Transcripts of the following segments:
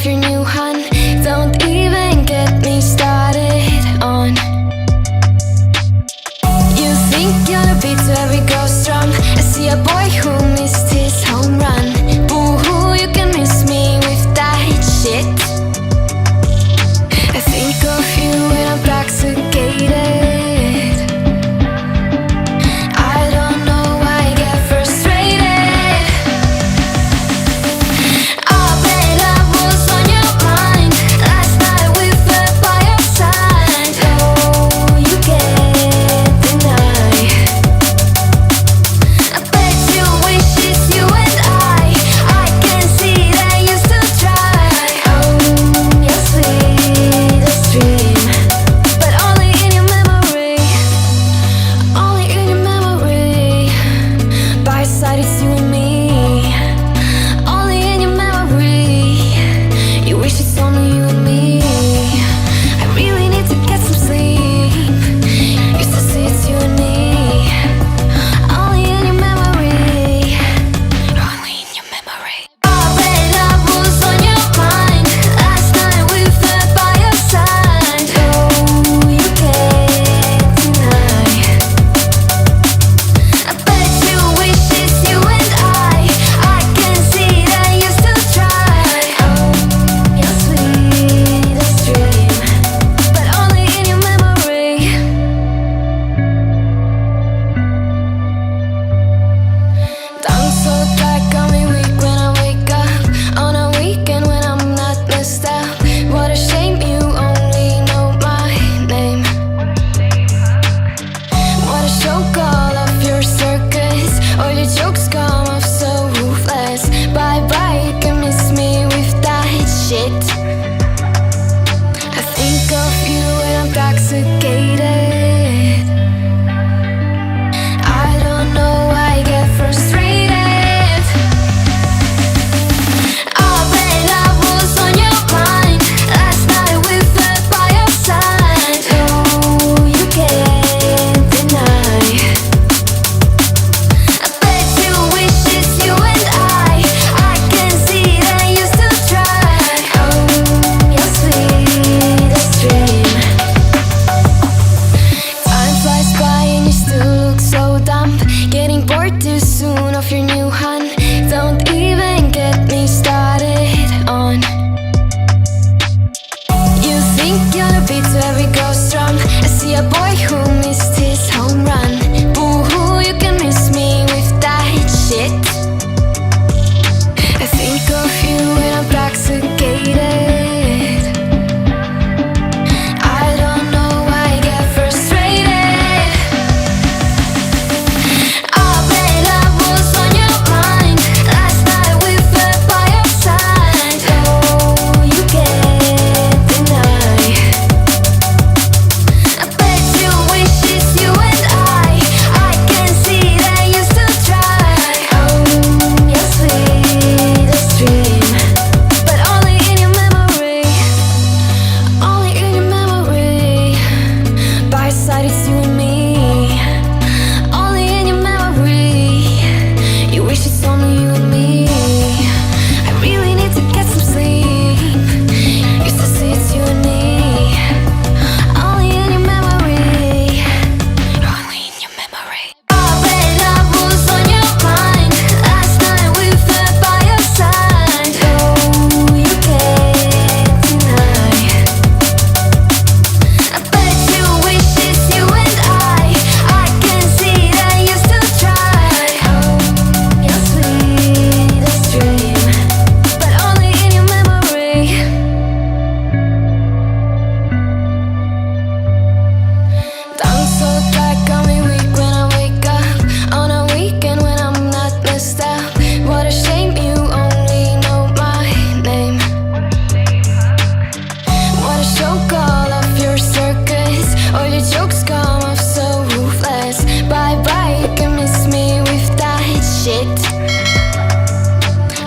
of your new hun. Don't even get me started on. You think you're the beat to every girl's drum. I see a boy who missed his home run. Boo-hoo, you can miss me with that shit. I think of you when I'm intoxicated. It's you and me, only in your memory. You wish it's only you and me. I really need to get some sleep. Used to say it's you and me, only in your memory, only in your memory. Oh, babe, love was on your mind. Last night we fell by your side. Oh, you can't deny. I bet you wish it's you and I can see that you still try. Oh, your sweetest dream, but only in your memory. Tongue so tight, got me weak when I wake up on a weekend when I'm not messed up. What a shame you only know my name. What a show, call off your circus. All your jokes come off so ruthless. Bye bye, you can miss me with that shit. I think of you when I'm intoxicated. I don't know why I get frustrated. Oh, babe, love was on your mind. Last night we fell by your side. Oh, you can't deny. I bet you wish it's you and I can see that you still try. Oh, your sweetest dream. Time flies by and you still look so dumb. Getting bored too soon of your new hun. Don't even get me started on. You think you're the beat to every girl's drum. I see a boy who missed his home run. Boo-hoo, you can miss me with that shit. I think of you when I'm intoxicated. I don't know why I get frustrated. Oh, babe, love was on your mind. Last night we fell by your side. Oh, you can't deny. I bet you wish it's you and I can see that you still try. Oh, your sweetest dream, but only in your memory, only in your memory. By your side it's you and me, only in your memory. You wish it's only you and me. I really need to get some sleep. Used to say it's you and me, only in your memory, only in your memory. Oh, babe, love was on your mind. Last night we fell by your side. Oh, you can't deny. I bet you wish it's you and I can see that you still try. Oh, your sweetest dream, but only in your memory. Tongue so tight, got me weak when I wake up on a weekend when I'm not messed up. What a shame you only know my name. What a show, call off your circus. All your jokes come off so ruthless. Bye bye, you can miss me with that shit.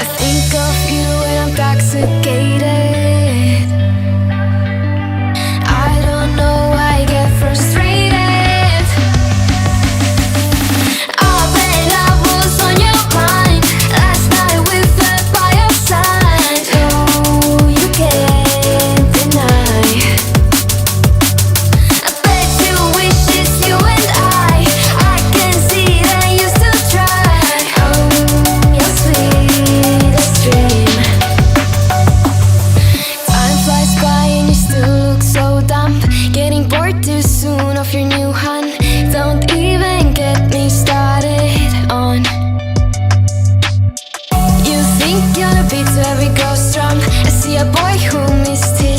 I think of you when I'm intoxicated. I don't know why I get frustrated. Oh, babe, love was on your mind. Last night we fell by your side. Oh, you trying to beat to every ghost drum. I see a boy who missed his